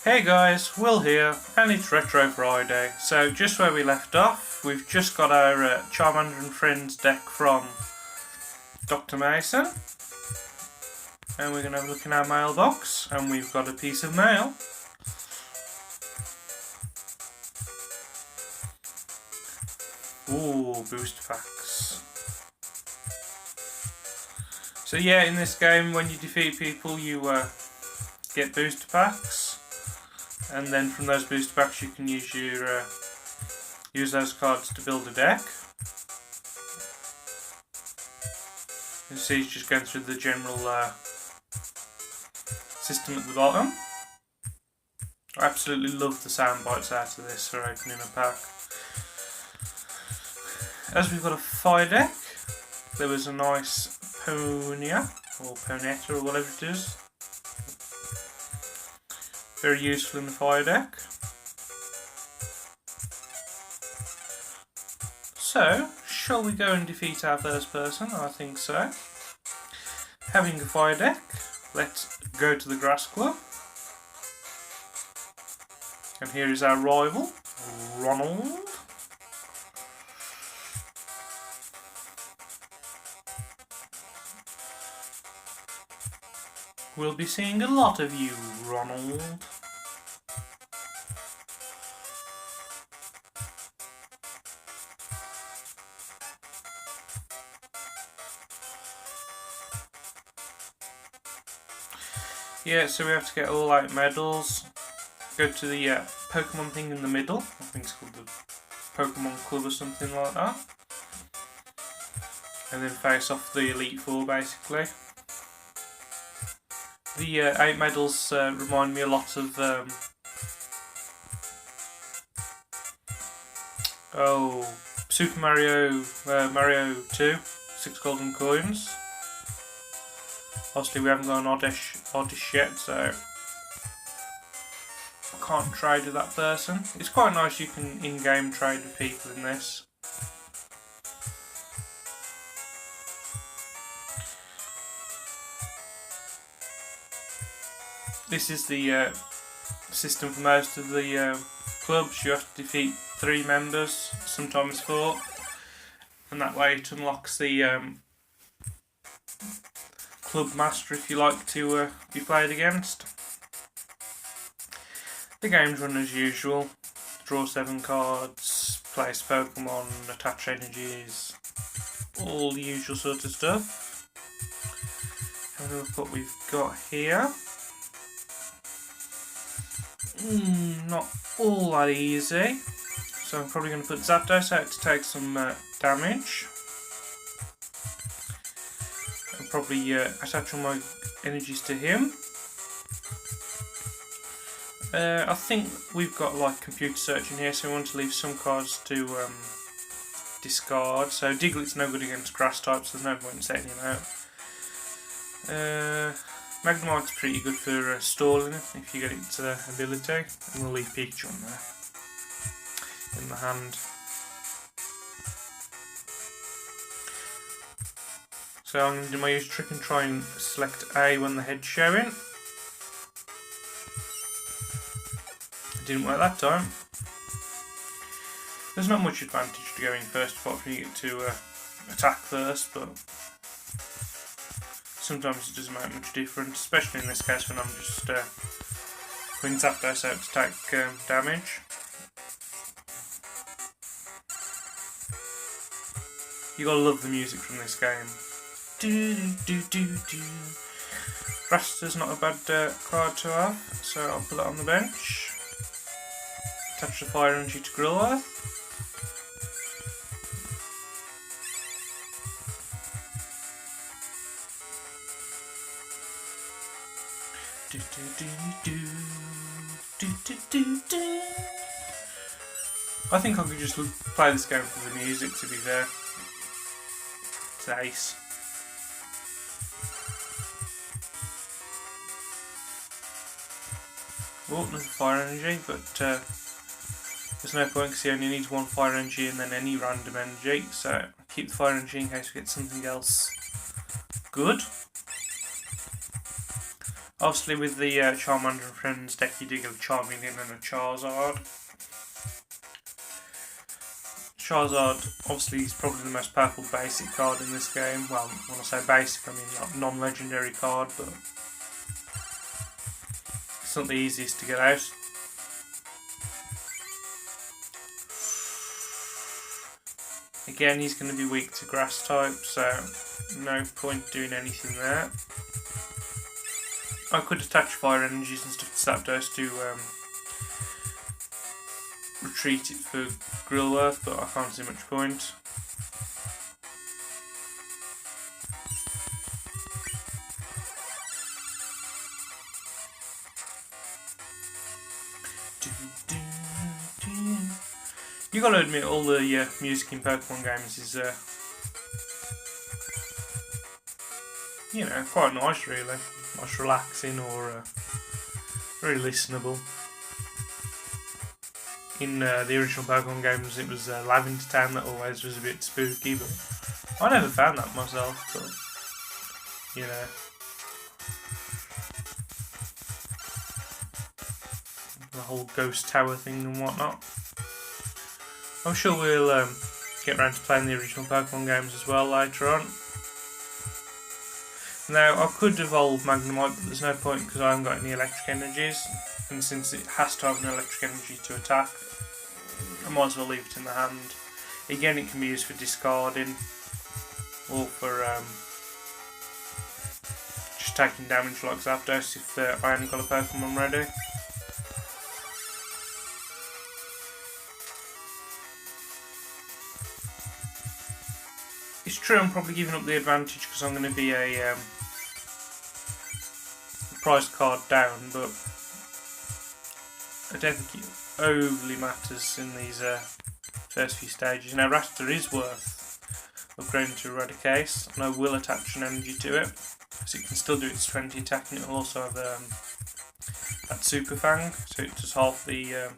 Hey guys, Will here, and it's Retro Friday. So just where we left off, we've just got our Charmander and Friends deck from Dr. Mason. And we're going to have a look in our mailbox, and we've got a piece of mail. Ooh, booster packs. So yeah, in this game, when you defeat people, you get booster packs. And then from those booster packs you can use those cards to build a deck. You see it's just going through the general system at the bottom. I absolutely love the sound bites out of this for opening a pack. As we've got a fire deck, there was a nice Ponia, or Ponetta, or whatever it is. Very useful in the fire deck. So, shall we go and defeat our first person? I think so. Having a fire deck, let's go to the Grass Club. And here is our rival, Ronald. We'll be seeing a lot of you, Ronald. Yeah, so we have to get all 8 medals. Go to the Pokémon thing in the middle. I think it's called the Pokémon Club or something like that. And then face off the Elite Four, basically. The 8 medals remind me a lot of Super Mario Mario 2, 6 golden coins. Obviously we haven't got an oddish yet, so I can't trade with that person. It's quite nice you can in-game trade with people in this. This is the system for most of the clubs. You have to defeat 3 members, sometimes 4, and that way it unlocks the club master if you like to be played against. The game's run as usual. Draw 7 cards, place Pokémon, attach energies, all the usual sort of stuff. Have a look what we've got here. Not all that easy, so I'm probably going to put Zapdos out to take some damage, and probably attach all my energies to him. I think we've got like computer search in here, so we want to leave some cards to discard. So Diglett's no good against grass types, there's no point in setting him out. Magnemite's pretty good for stalling if you get its ability, and we'll leave Pikachu on there in the hand. So I'm going to do my usual trick and try and select A when the head's showing. It didn't work that time. There's not much advantage to going first apart from you get to attack first, but sometimes it doesn't make much difference, especially in this case when I'm just putting Zapdos out to take damage. You gotta love the music from this game. Raster's not a bad card to have, so I'll put that on the bench. Attach the fire energy to Grillworth. I think I could just play this game for the music, to be fair. It's ace. Oh, another fire energy, but there's no point because he only needs 1 fire energy and then any random energy, so I'll keep the fire energy in case we get something else good. Obviously with the Charmander and Friends deck you do get a Charmeleon and a Charizard. Charizard obviously is probably the most powerful basic card in this game. Well, when I say basic I mean not non-legendary card, but it's not the easiest to get out. Again, he's going to be weak to grass type, so no point doing anything there. I could attach fire energies and stuff to Zapdos to retreat it for Grillworth, but I can't see much point. You gotta admit, all the music in Pokemon games is, you know, quite nice really. Nice, relaxing, or very listenable. In the original Pokemon games it was Lavender Town that always was a bit spooky, but I never found that myself, but, you know. The whole ghost tower thing and whatnot. I'm sure we'll get around to playing the original Pokemon games as well later on. Now, I could evolve Magnemite, but there's no point because I haven't got any electric energies, and since it has to have an electric energy to attack, I might as well leave it in the hand. Again, it can be used for discarding, or for just taking damage like Zapdos if I haven't got a Pokemon ready. It's true I'm probably giving up the advantage because I'm going to be a price card down, but I don't think it overly matters in these first few stages. Now Rattata is worth upgrading to Eradicate, and I will attach an energy to it, so it can still do its 20 attack, and it will also have that Super Fang, so it does half the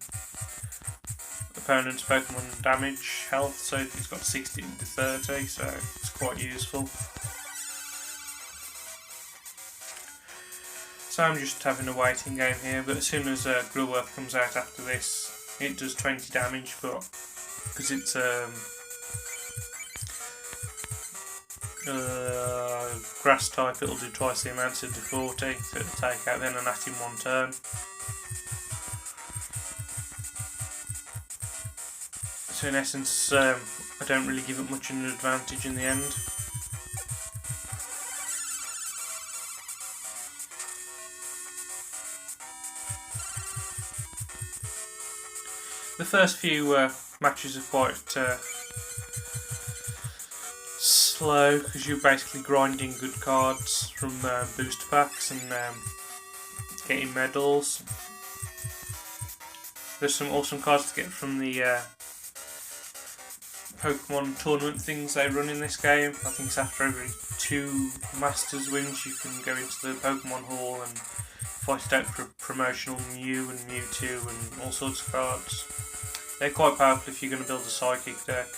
opponent's Pokemon damage health, so it's got 16 to 30, so it's quite useful. So I'm just having a waiting game here, but as soon as Grillworth comes out after this, it does 20 damage, but because it's grass type, it'll do twice the amount, so it'll do 40, so it'll take out then a Nat in one turn. So in essence, I don't really give it much of an advantage in the end. The first few matches are quite slow because you're basically grinding good cards from booster packs and getting medals. There's some awesome cards to get from the Pokemon tournament things they run in this game. I think it's after every 2 Masters wins you can go into the Pokemon Hall and fight it out for a promotional Mew and Mewtwo and all sorts of cards. They're quite powerful if you're going to build a Psychic deck.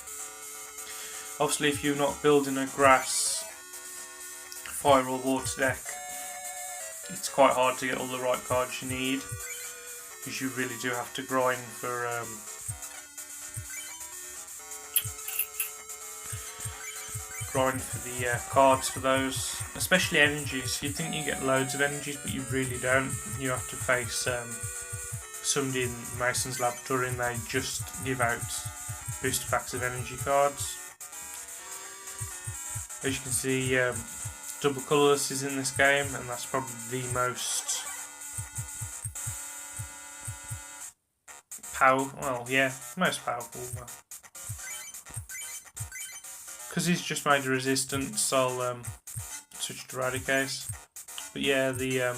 Obviously if you're not building a Grass, Fire or Water deck, it's quite hard to get all the right cards you need, because you really do have to grind for the cards for those, especially energies. You think you get loads of energies, but you really don't. You have to face somebody in Mason's laboratory and they just give out booster packs of energy cards. As you can see, double colourless is in this game, and that's probably the most most powerful. Because he's just made a resistance, I'll switch to Eradicate. But yeah, the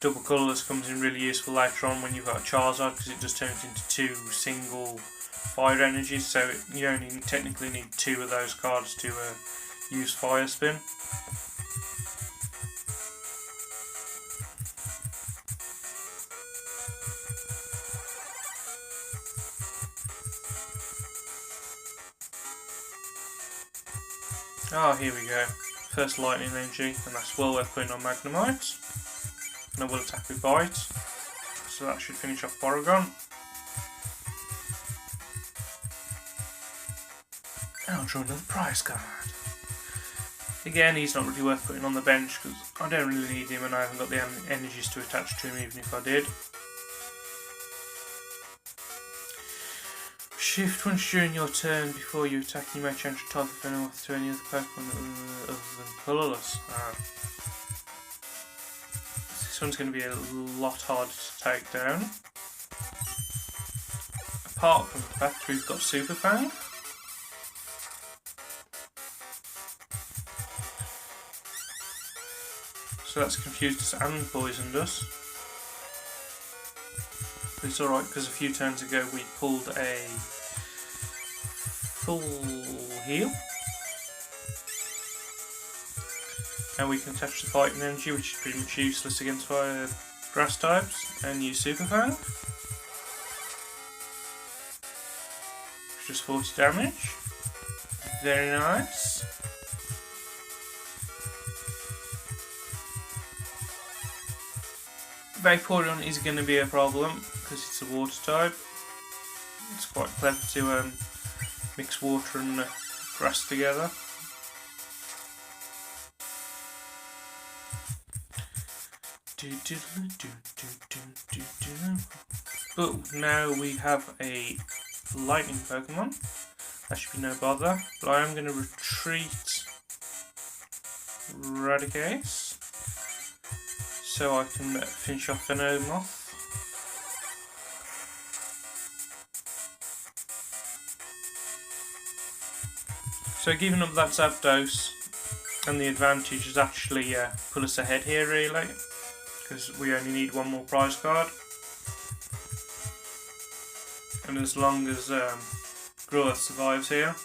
double colourless comes in really useful later on when you've got a Charizard, because it just turns into 2 single fire energies, so you only technically need 2 of those cards to use Fire Spin. Oh, here we go. first lightning energy, and that's well worth putting on Magnemite. And I will attack with Bite, so that should finish off Porygon. And I'll draw another prize card. Again, he's not really worth putting on the bench because I don't really need him and I haven't got the energies to attach to him even if I did. Shift once during your turn before you attack, you may change the type of Venomoth to any other Pokemon other than colourless. This one's going to be a lot harder to take down. Apart from the fact we've got Super Fang. So that's confused us and poisoned us. But it's alright because a few turns ago we pulled a full heal. And we can attach the fighting energy, which is pretty much useless against fire grass types, and use Super Fang. Just 40 damage. Very nice. Vaporeon is going to be a problem because it's a water type. It's quite clever to mix water and grass together. But now we have a lightning Pokemon. That should be no bother. But I am going to retreat Raticate so I can finish off Venomoth. So giving up that Zapdos and the advantage is actually pull us ahead here really, because we only need one more prize card. And as long as Growth survives here,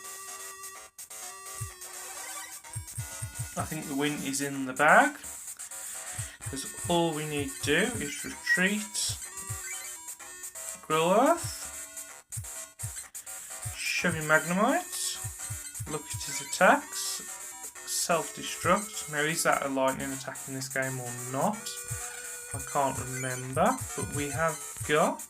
I think the win is in the bag. Because all we need to do is retreat Growth, shove in Magnemite, look at his attacks, self-destruct. Now is that a lightning attack in this game or not? I can't remember, but we have got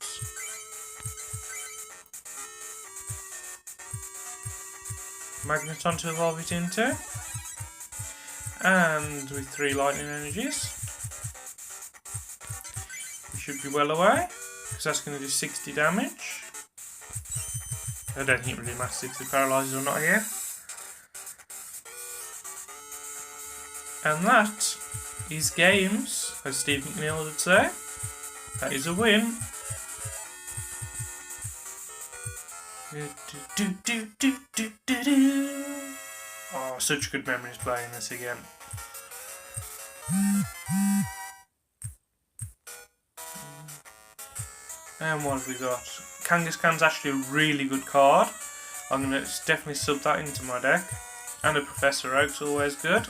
Magneton to evolve it into, and with 3 lightning energies we should be well away, because that's going to do 60 damage. I don't think it really matters if the paralyzers or not here. And that is games, as Steve McNeil would say. That is a win. Oh, such good memories playing this again. And what have we got? Kangaskhan's actually a really good card. I'm going to definitely sub that into my deck. And a Professor Oak's always good.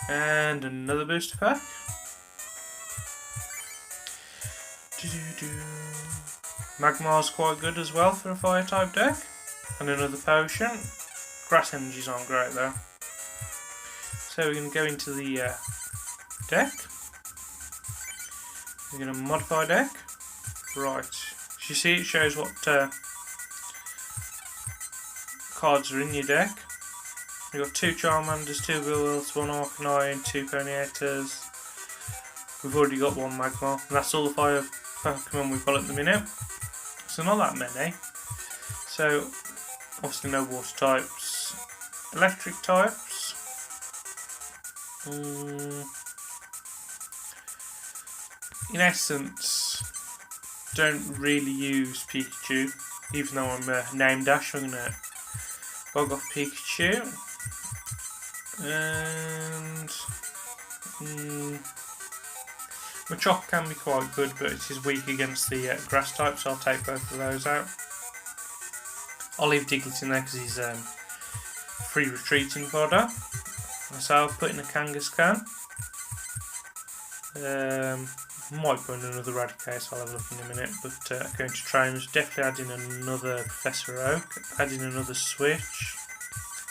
And another booster pack. Magmar's quite good as well for a fire type deck. And another potion. Grass energies aren't great though. So we're going to go into the deck. We're going to modify deck. Right. As you see, it shows what cards are in your deck. We've got 2 Charmanders, 2 Wills, 1 Arcanine, 2 Ponyators. We've already got 1 Magmar. And that's all the 5 Pokemon we've got at the minute. So not that many. So obviously no water types. Electric types. In essence, don't really use Pikachu. Even though I'm name dash, I'm going to bog off Pikachu. And Machop can be quite good, but it is weak against the grass type, so I'll take both of those out. I'll leave Diglett in there because he's free retreating fodder. So I'll put in a Kangaskhan. Might put in another Raticate, so I'll have a look in a minute. But going to trainers, definitely add in another Professor Oak, add in another Switch.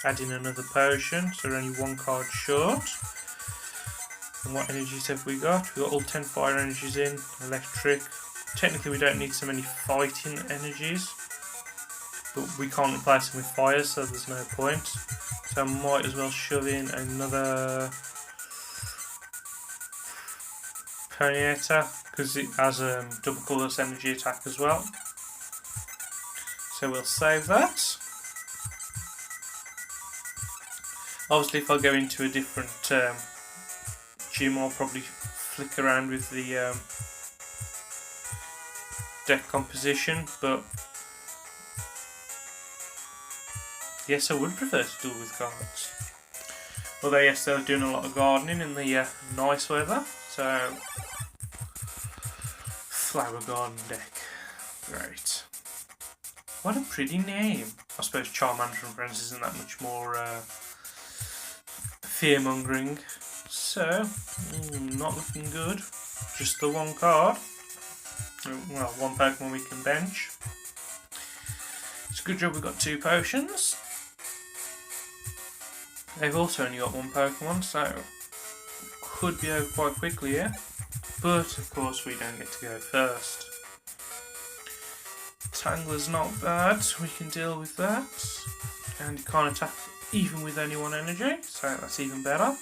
add in another potion, so we're only one card short. And what energies have we got? We've got all 10 fire energies in, electric. Technically we don't need so many fighting energies, but we can't replace them with fire, so there's no point. So I might as well shove in another Ponyta, because it has double colourless energy attack as well. So we'll save that. Obviously if I go into a different gym, I'll probably flick around with the deck composition, but yes, I would prefer to duel with cards. Although yes, they're doing a lot of gardening in the nice weather, so flower garden deck, great. What a pretty name. I suppose Charmander and Friends isn't that much more fear-mongering. So, not looking good. Just the one card. Well, one Pokemon we can bench. It's a good job we've got 2 potions. They've also only got 1 Pokemon, so could be over quite quickly here. But of course we don't get to go first. Tangler's not bad, we can deal with that. And you can't attack even with only 1 energy, so that's even better.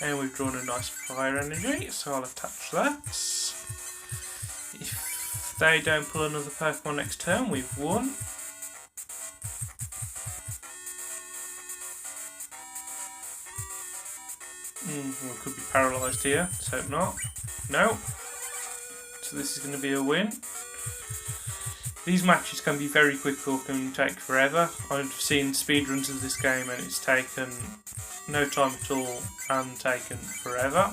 And we've drawn a nice fire energy, so I'll attach that. If they don't pull another Pokemon next turn, we've won. We could be paralysed here, let's hope not. No. So this is going to be a win. These matches can be very quick or can take forever. I've seen speedruns of this game and it's taken no time at all and taken forever.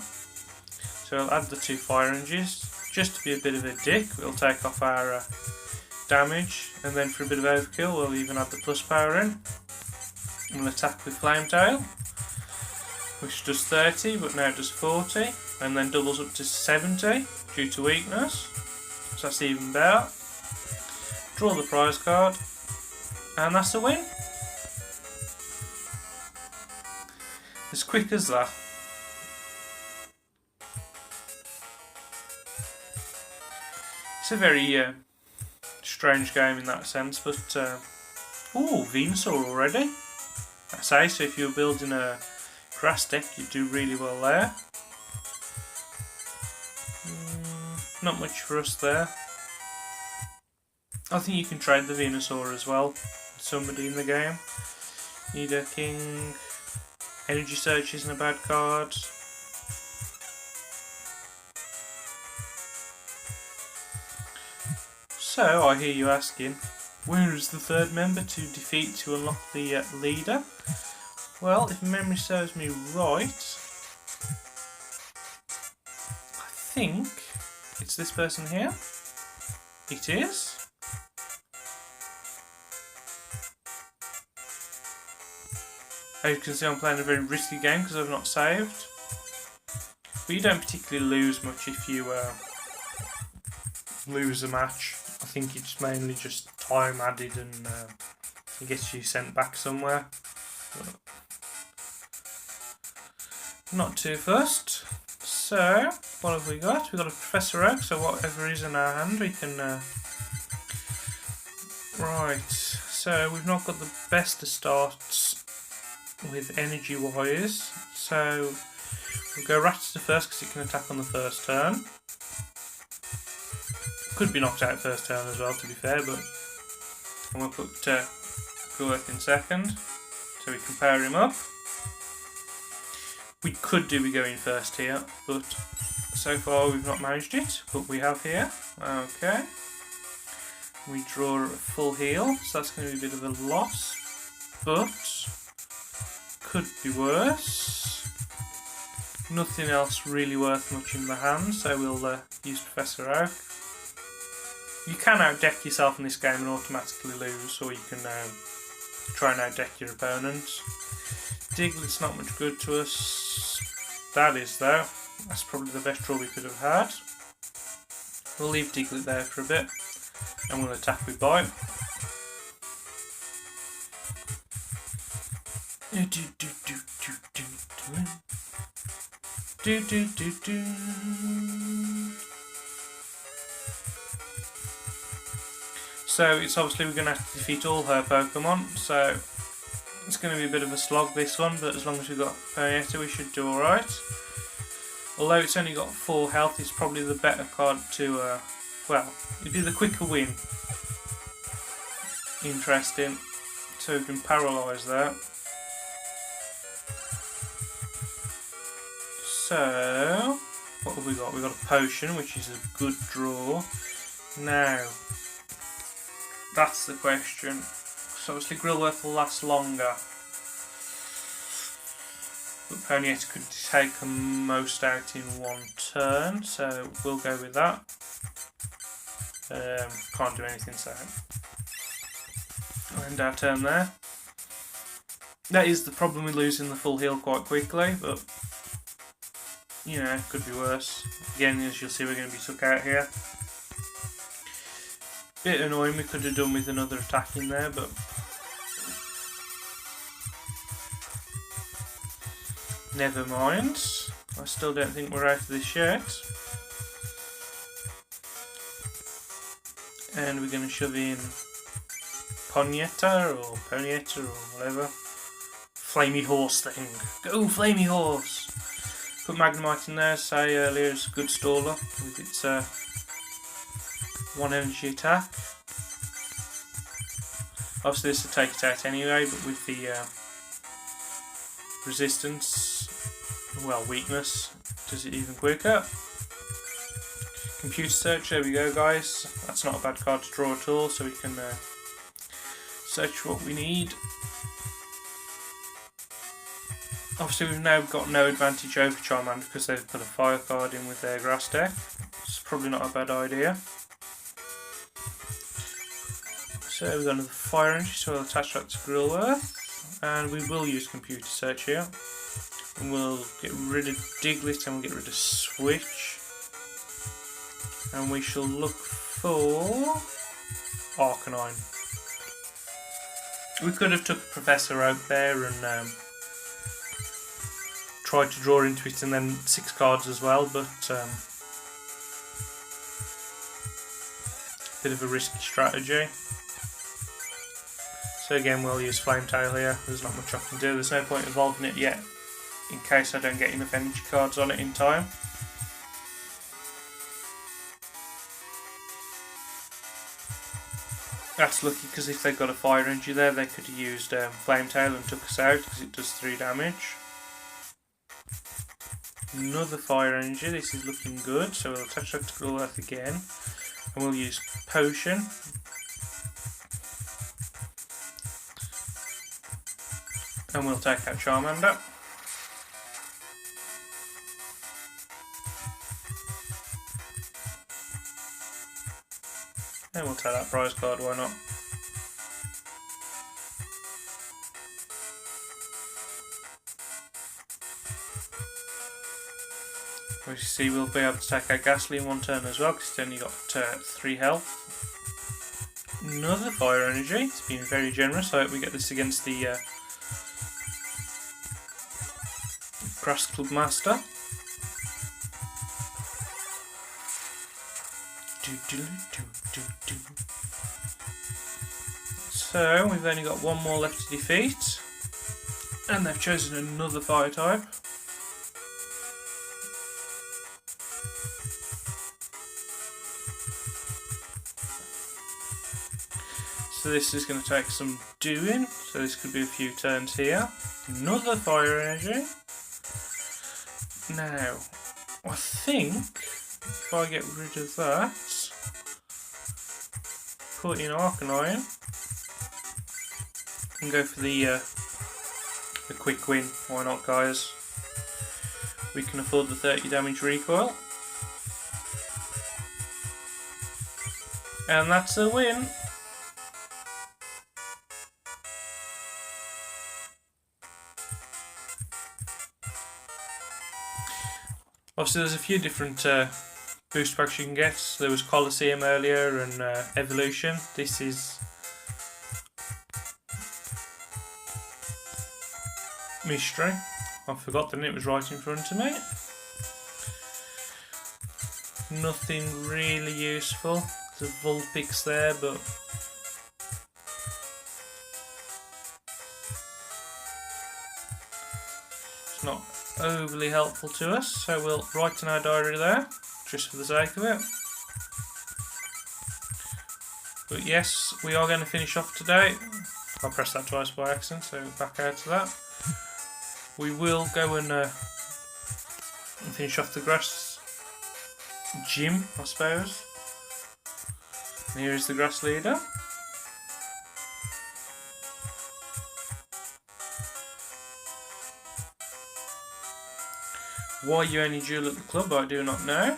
So I'll add the 2 fire energies. Just to be a bit of a dick, we'll take off our damage, and then for a bit of overkill we'll even add the plus power in. And we'll attack with Flametail, which does 30 but now does 40, and then doubles up to 70 due to weakness. So that's even better. Draw the prize card, and that's a win. As quick as that. It's a very strange game in that sense, but ooh, Venusaur already. I say, so if you're building a grass deck, you do really well there. Not much for us there. I think you can trade the Venusaur as well with somebody in the game. Need a king. Energy Search isn't a bad card. So, I hear you asking, where is the 3rd member to defeat to unlock the leader? Well, if memory serves me right, I think it's this person here. It is. As you can see, I'm playing a very risky game because I've not saved. But you don't particularly lose much if you lose a match. I think it's mainly just time added and it gets you sent back somewhere. But not too fussed. So, what have we got? We've got a Professor Oak, so whatever is in our hand we can... Right, so we've not got the best of starts with energy wise, so we'll go Rattata first because it can attack on the first turn. Could be knocked out first turn as well, to be fair, but I'm going to put Gurk in second so we can pair him up. We could do we go in first here, but so far we've not managed it, but we have here. Okay. We draw a full heal, so that's going to be a bit of a loss, but could be worse. Nothing else really worth much in the hand, so we'll use Professor Oak. You can outdeck yourself in this game and automatically lose, or you can try and outdeck your opponent. Diglett's not much good to us. That is, though. That's probably the best draw we could have had. We'll leave Diglett there for a bit, and we'll attack with Bite. So it's obviously we're going to have to defeat all her Pokemon, so it's going to be a bit of a slog this one, but as long as we've got Ponyta we should do alright. Although it's only got 4 health, it's probably the better card to, well, it'd be the quicker win. Interesting. So we can paralyse that. So, what have we got? We've got a potion, which is a good draw. Now, that's the question. So obviously Grillworth will last longer. But Ponyta could take the most out in one turn, so we'll go with that. Can't do anything, so I'll end our turn there. That is the problem with losing the full heal quite quickly, but you know, could be worse. Again, as you'll see, we're going to be took out here. Bit annoying, we could have done with another attack in there, but never mind. I still don't think we're out of this yet. And we're going to shove in Ponyta or whatever. Flamey horse thing. Go Flamey horse! Put Magnemite in there, as I say earlier, it's a good staller with its 1 energy attack. Obviously this will take it out anyway, but with the resistance, well, weakness, does it even quicker. Computer search, there we go guys. That's not a bad card to draw at all, so we can search what we need. Obviously we've now got no advantage over Charmander because they've put a fire card in with their grass deck. It's probably not a bad idea. So we've got another fire energy, so we'll attach that to Grillworth. And we will use computer search here. And we'll get rid of Diglett and we'll get rid of Switch. And we shall look for Arcanine. We could have took Professor Oak there and tried to draw into it and then 6 cards as well, but bit of a risky strategy. So again we'll use Flametail here, there's not much I can do, there's no point involving it yet in case I don't get enough energy cards on it in time. That's lucky because if they got a fire energy there they could have used Flametail and took us out because it does 3 damage. Another fire energy, this is looking good, so we'll attach that to Grillworth again and we'll use Potion. And we'll take out Charmander. And we'll take that prize card, why not? As you see, we'll be able to take out Ghastly in one turn as well, because it's only got 3 health. Another fire energy, it's been very generous. I hope we get this against the Grass Club Master. So, we've only got 1 more left to defeat. And they've chosen another fire type. So this is going to take some doing, so this could be a few turns here. Another fire energy. Now, I think if I get rid of that, put in Arcanine, and go for the quick win, why not guys? We can afford the 30 damage recoil. And that's a win. Obviously there's a few different boost packs you can get. There was Colosseum earlier and Evolution. This is mystery. I forgot that it was right in front of me. Nothing really useful. There's a Vulpix there, but it's not overly helpful to us, so we'll write in our diary there, just for the sake of it. But yes, we are going to finish off today. I pressed that twice by accident, so back out to that. We will go and finish off the grass gym, I suppose. And here is the grass leader. Why you only duel at the club, I do not know.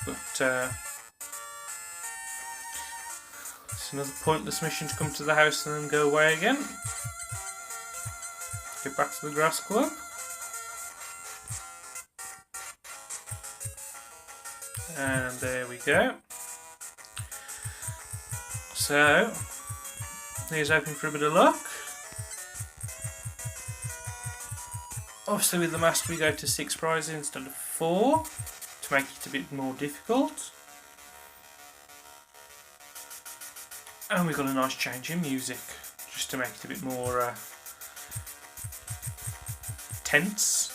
But it's another pointless mission to come to the house and then go away again. Get back to the grass club. And there we go. So, here's hoping for a bit of luck. Obviously with the master we go to 6 prizes instead of 4 to make it a bit more difficult. And we've got a nice change in music just to make it a bit more tense.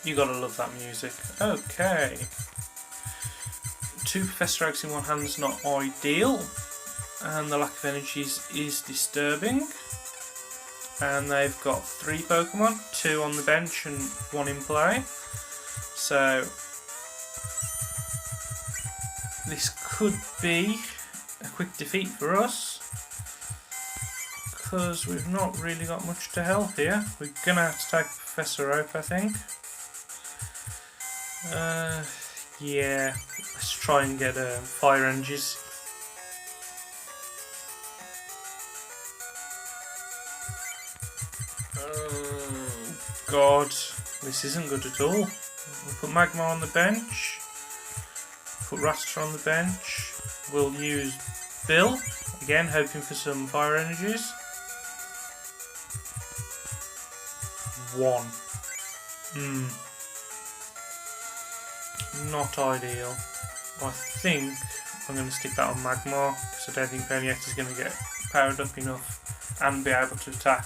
You gotta love that music. Okay. 2 Professor Oaks in one hand is not ideal, and the lack of energies is disturbing. And they've got 3 Pokemon, 2 on the bench and 1 in play. So this could be a quick defeat for us, because we've not really got much to help here. We're gonna have to take Professor Oak, I think. Yeah, let's try and get fire energies. Oh god, this isn't good at all. We'll put Magmar on the bench, put Raster on the bench. We'll use Bill, again hoping for some fire energies. 1. Not ideal. I think I'm going to stick that on Magmar, because I don't think Ponyeta's going to get powered up enough and be able to attack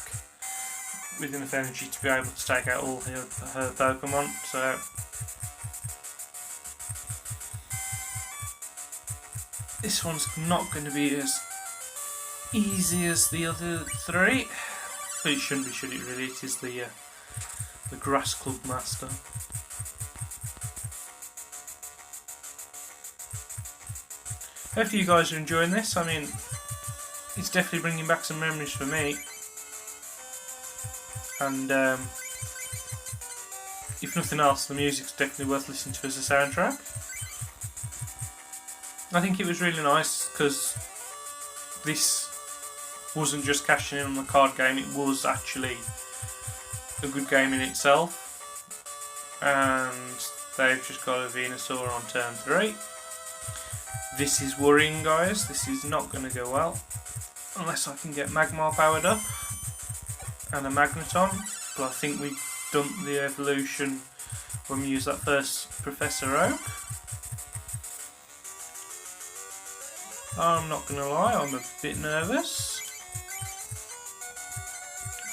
with enough energy to be able to take out all her Pokemon. So this one's not going to be as easy as the other 3, but it shouldn't be, should it really? It is the Grass Club Master. Hopefully you guys are enjoying this. I mean, it's definitely bringing back some memories for me. And if nothing else, the music's definitely worth listening to as a soundtrack. I think it was really nice because this wasn't just cashing in on the card game, it was actually a good game in itself. And they've just got a Venusaur on turn 3. This is worrying, guys. This is not going to go well unless I can get Magmar powered up and a Magneton. But I think we've done the evolution when we use that first Professor Oak. I'm not going to lie, I'm a bit nervous.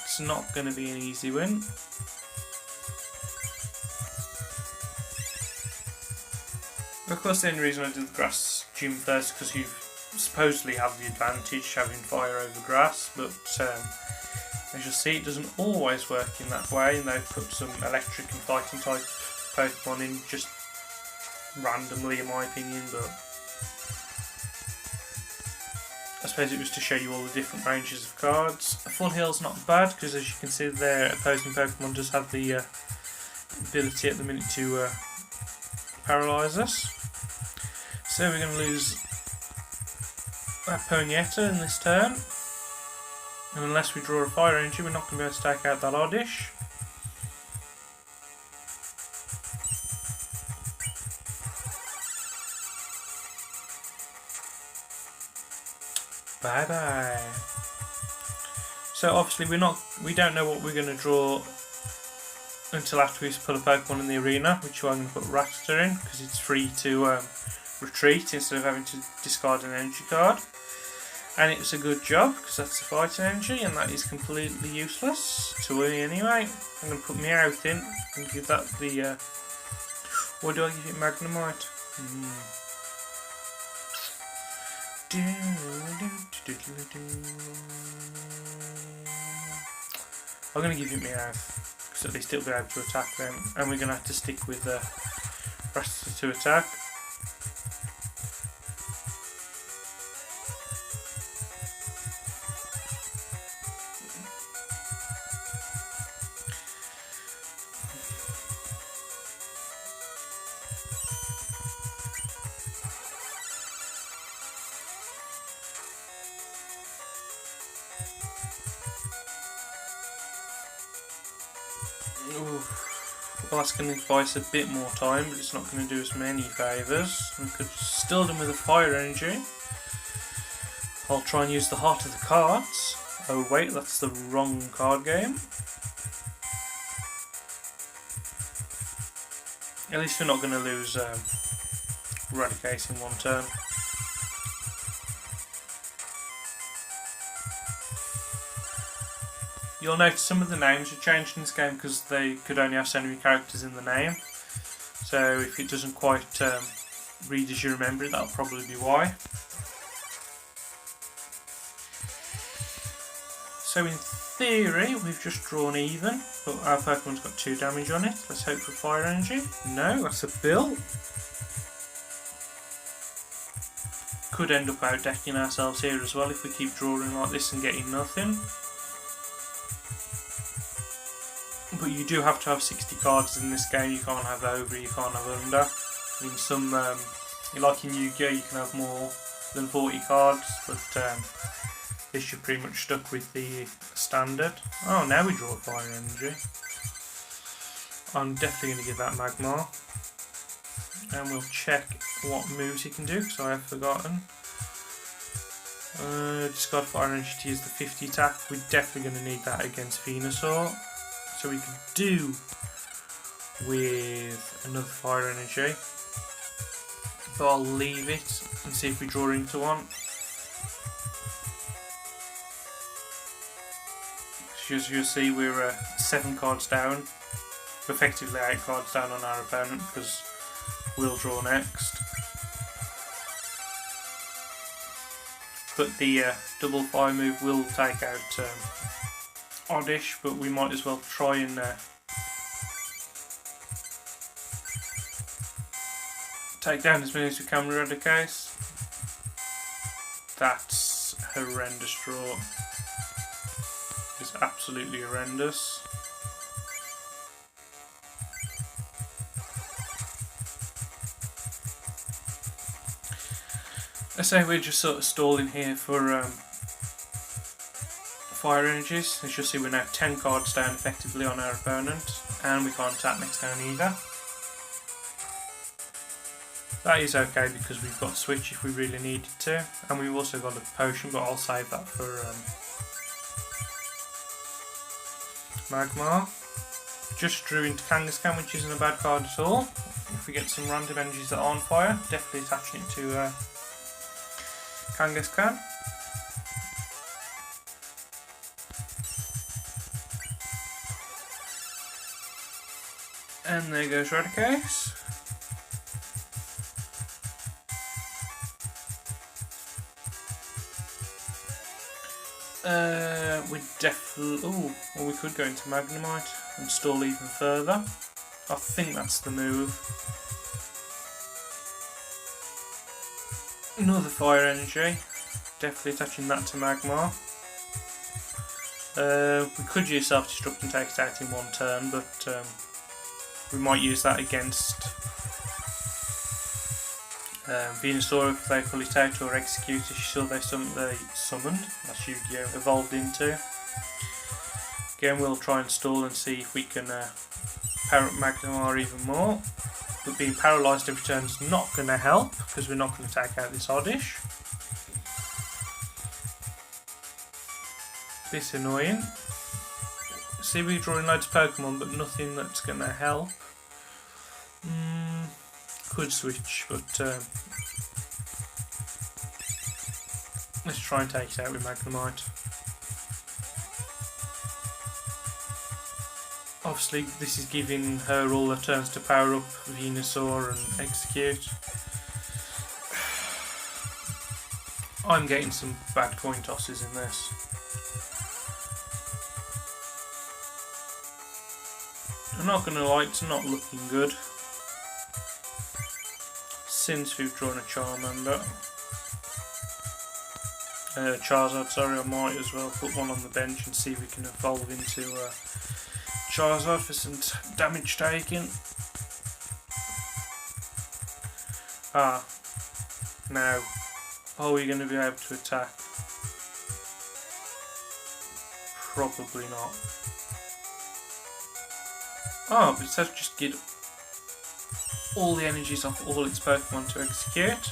It's not going to be an easy win. Of course, the only reason I did the grass gym first because you supposedly have the advantage having fire over grass, but as you'll see, it doesn't always work in that way, and they've put some electric and fighting type Pokemon in just randomly, in my opinion. But I suppose it was to show you all the different ranges of cards. A full heal's not bad because, as you can see, their opposing Pokemon does have the ability at the minute to paralyse us. So we're going to lose that Ponyeta in this turn, and unless we draw a fire energy, we're not going to be able to take out that Oddish. Bye bye. So obviously we don't know what we're going to draw until after we put a Pokemon in the arena, which I'm going to put Rattata in because it's free to retreat instead of having to discard an energy card. And it's a good job because that's a fighting energy and that is completely useless to me anyway. I'm going to put Meowth in and give that the... or do I give it Magnemite? I'm going to give it Meowth because at least it'll be able to attack them. And we're going to have to stick with Rattata to attack. Well, that's going to buy us a bit more time, but it's not going to do us many favours. We could still do with a fire energy. I'll try and use the heart of the cards. Oh wait, that's the wrong card game. At least we're not going to lose Eradicate in one turn. You'll notice some of the names are changed in this game because they could only have so many characters in the name. So if it doesn't quite read as you remember it, that'll probably be why. So in theory, we've just drawn even, but our Pokemon's got 2 damage on it. Let's hope for fire energy. No, that's a Bill. Could end up outdecking ourselves here as well if we keep drawing like this and getting nothing. But you do have to have 60 cards in this game. You can't have over, you can't have under. In some, like in Yu-Gi-Oh, you can have more than 40 cards, but this you're pretty much stuck with the standard. Oh, now we draw fire energy. I'm definitely going to give that Magmar. And we'll check what moves he can do, because I have forgotten. Discard fire energy to use the 50 attack. We're definitely going to need that against Venusaur. So we can do with another fire energy, but I'll leave it and see if we draw into one. As you'll see, we're 7 cards down, effectively 8 cards down on our opponent because we'll draw next. But the double fire move will take out Oddish, but we might as well try and take down as many as we can with Eradicate. That's horrendous draw. It's absolutely horrendous. I say we're just sort of stalling here for fire energies. As you'll see, we're now 10 cards down effectively on our opponent, and we can't attack next turn either. That is okay because we've got switch if we really needed to, and we've also got a potion, but I'll save that for Magmar. Just drew into Kangaskhan, which isn't a bad card at all. If we get some random energies that are on fire, definitely attaching it to Kangaskhan. And there goes Eradicate. We definitely... oh, well, we could go into Magnemite and stall even further. I think that's the move. Another fire energy. Definitely attaching that to Magmar. We could use self-destruct and take it out in one turn, but we might use that against Venusaur if they pull it out, or Execute if she saw they summoned. That's Yu-Gi-Oh! Evolved into. Again, we'll try and stall and see if we can power up Magnemar even more. But being paralysed every turn is not going to help because we're not going to take out this Oddish. this annoying. See, we're drawing loads of Pokemon, but nothing that's going to help. Could switch, but let's try and take it out with Magnemite. Obviously, this is giving her all her turns to power up Venusaur and execute. I'm getting some bad coin tosses in this. I'm not going to lie, it's not looking good. Since we've drawn a Charmander. Charizard, sorry, I might as well put one on the bench and see if we can evolve into Charizard for some damage taking. Now, are we going to be able to attack? Probably not. Oh, but it says just get all the energies off all its Pokemon to execute.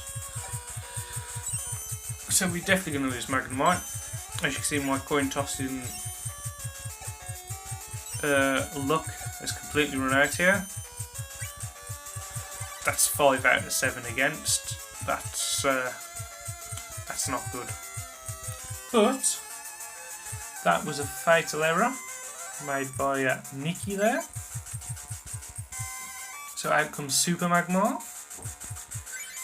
So we're definitely going to lose Magnemite. As you can see, my coin tossing luck has completely run out here. That's 5 out of 7 against. That's not good. But that was a fatal error made by Nikki there. So out comes Super Magmar.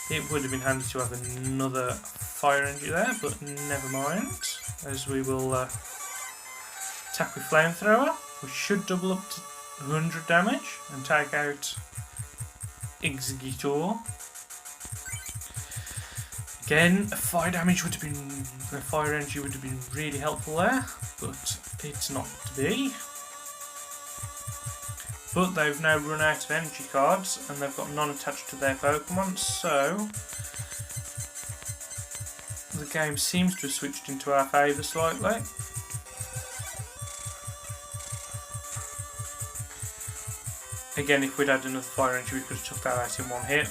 It would have been handy to have another Fire Energy there, but never mind, as we will attack with Flamethrower, which should double up to 100 damage and take out Exeggutor. Again, fire damage would have been, Fire Energy would have been really helpful there, but it's not to be. But they've now run out of energy cards and they've got none attached to their Pokemon, so the game seems to have switched into our favour slightly. Again, if we'd had another Fire Energy, we could have took that out in one hit.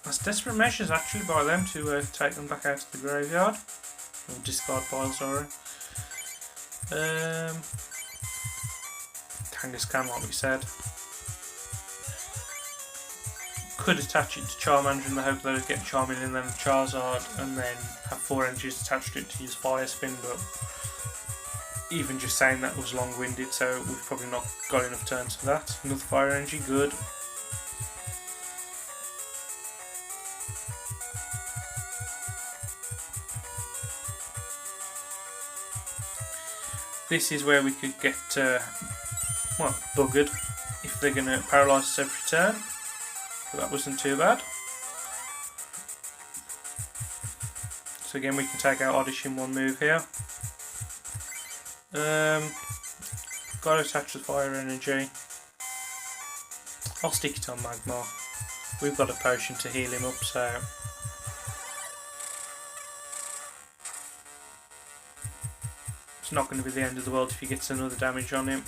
That's desperate measures actually by them to take them back out of the graveyard. Or discard pile, sorry. Kangaskhan, like we said. Could attach it to Charmander in the hope that it'd get Charming and then Charizard and then have 4 energies attached to it to use Fire Spin, but even just saying that was long-winded, so we've probably not got enough turns for that. Another Fire Energy, good. This is where we could get, buggered if they're going to paralyse us every turn. But that wasn't too bad. So again, we can take out Oddish in one move here. Got to attach the Fire Energy. I'll stick it on Magmar. We've got a potion to heal him up, so it's not going to be the end of the world if he gets another damage on him.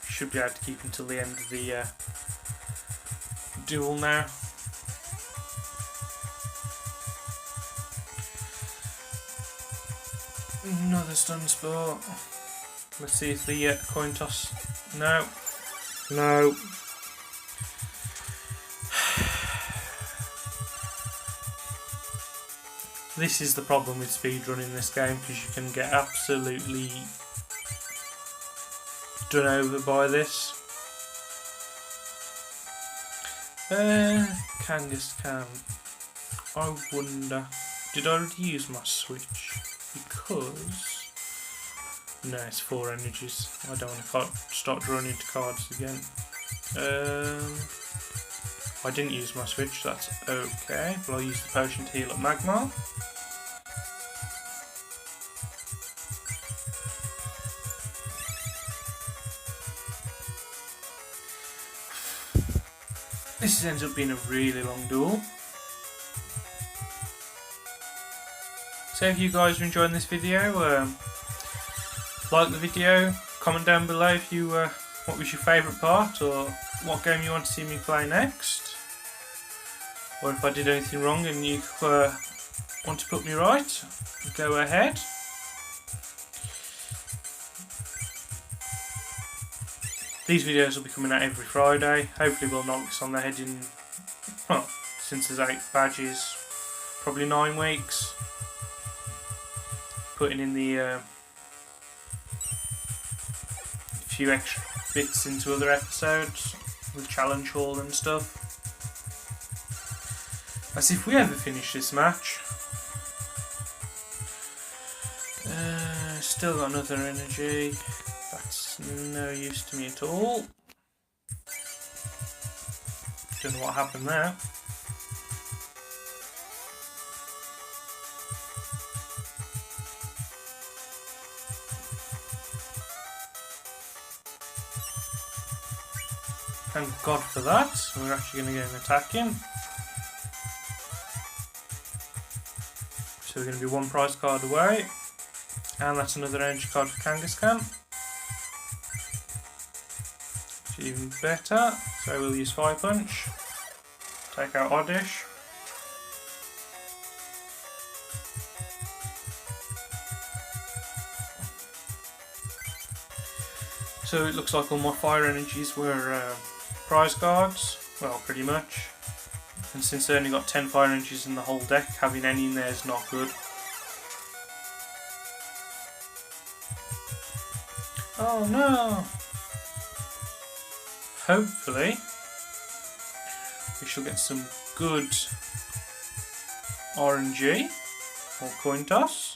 Should be able to keep him till the end of the duel now. Another stun sport. Let's see if the coin toss. No. No. This is the problem with speedrunning this game, because you can get absolutely done over by this. Kangaskhan. I wonder, did I already use my switch? Because no, it's 4 energies. I don't want to start drawing into cards again. I didn't use my switch, that's okay, but I'll use the potion to heal up Magmar. This ends up being a really long duel. So if you guys are enjoying this video, like the video, comment down below if you what was your favourite part, or what game you want to see me play next, or if I did anything wrong and you want to put me right, go ahead. These videos will be coming out every Friday. Hopefully we'll knock this on the head in, well, since there's 8 badges, probably 9 weeks. Putting in the few extra bits into other episodes with challenge hall and stuff. As if we ever finish this match. Still got another energy. That's no use to me at all. Don't know what happened there. Thank God for that. We're actually going to get an attack in. So we're going to be 1 prize card away. And that's another energy card for Kangaskhan. Even better. So we'll use Fire Punch. Take out Oddish. So it looks like all my fire energies were prize cards, well, pretty much. And since they only got 10 fire energies in the whole deck, having any in there is not good. Oh no! Hopefully, we shall get some good RNG or coin toss.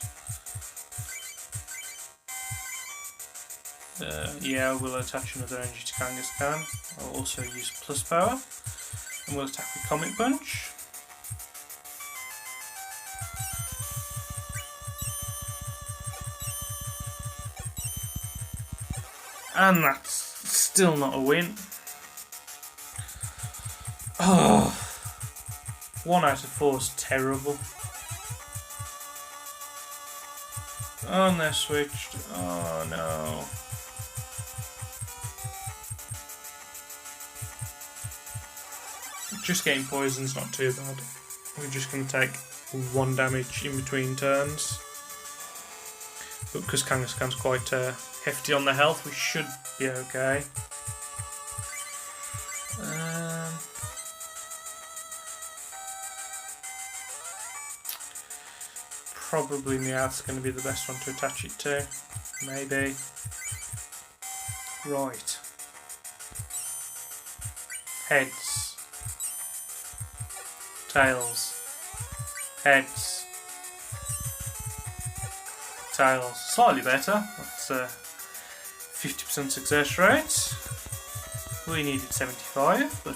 Yeah, we'll attach another energy to Kangaskhan. I'll also use plus power. And we'll attack with Comet Punch. And that's still not a win. Oh, 1 out of 4 is terrible. Oh, and they're switched. Oh no. Just getting poison's not too bad. We're just going to take 1 damage in between turns. But because Kangaskhan's quite hefty on the health, we should be okay. Probably Meowth's going to be the best one to attach it to. Maybe. Right. Heads. Tails. Heads. Tails. Slightly better. That's 50% success rate. We needed 75, but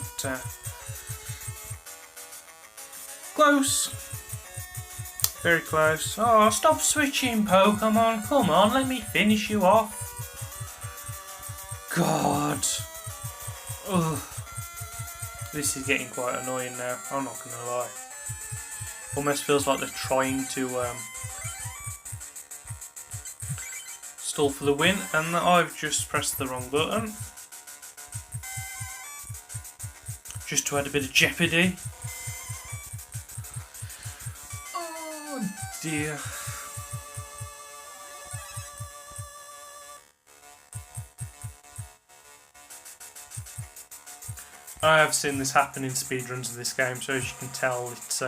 close. Very close. Oh, stop switching, Pokemon. Come on, let me finish you off. God. Ugh. This is getting quite annoying now, I'm not going to lie. Almost feels like they're trying to stall for the win, and I've just pressed the wrong button. Just to add a bit of jeopardy. Oh dear. I have seen this happen in speedruns of this game, so as you can tell, it's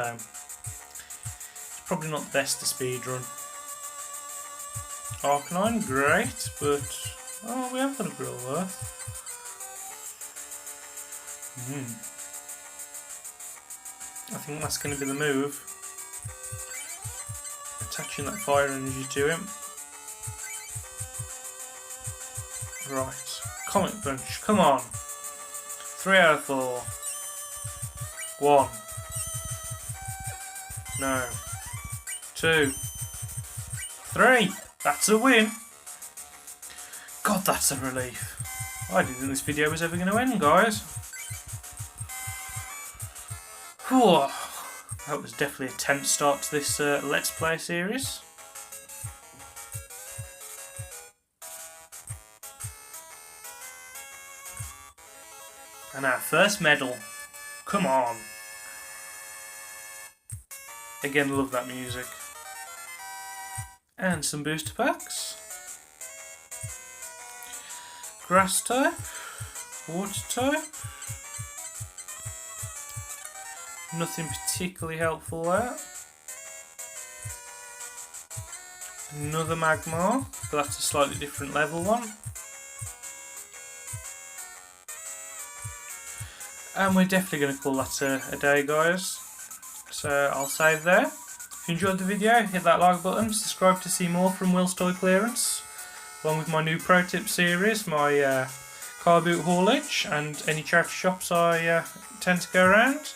probably not the best to speedrun. Arcanine, great, but oh, we have got a Grillworth. I think that's going to be the move. Attaching that fire energy to him. Right, Comet Punch, come on. 3 out of 4. 1. No. 2. 3. That's a win. God, that's a relief. I didn't think this video was ever going to end, guys. Whew. That was definitely a tense start to this Let's Play series. And our first medal. Come on. Again, love that music. And some booster packs. Grass type. Water type. Nothing particularly helpful there. Another Magmar, but that's a slightly different level one. And we're definitely going to call that a day, guys. So I'll save there. If you enjoyed the video, hit that like button, subscribe to see more from Will's Toy Clearance, along with my new Pro Tip series, my car boot haulage, and any charity shops I tend to go around.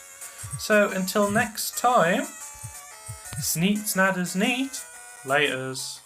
So until next time, sneet, snadders, neat, laters.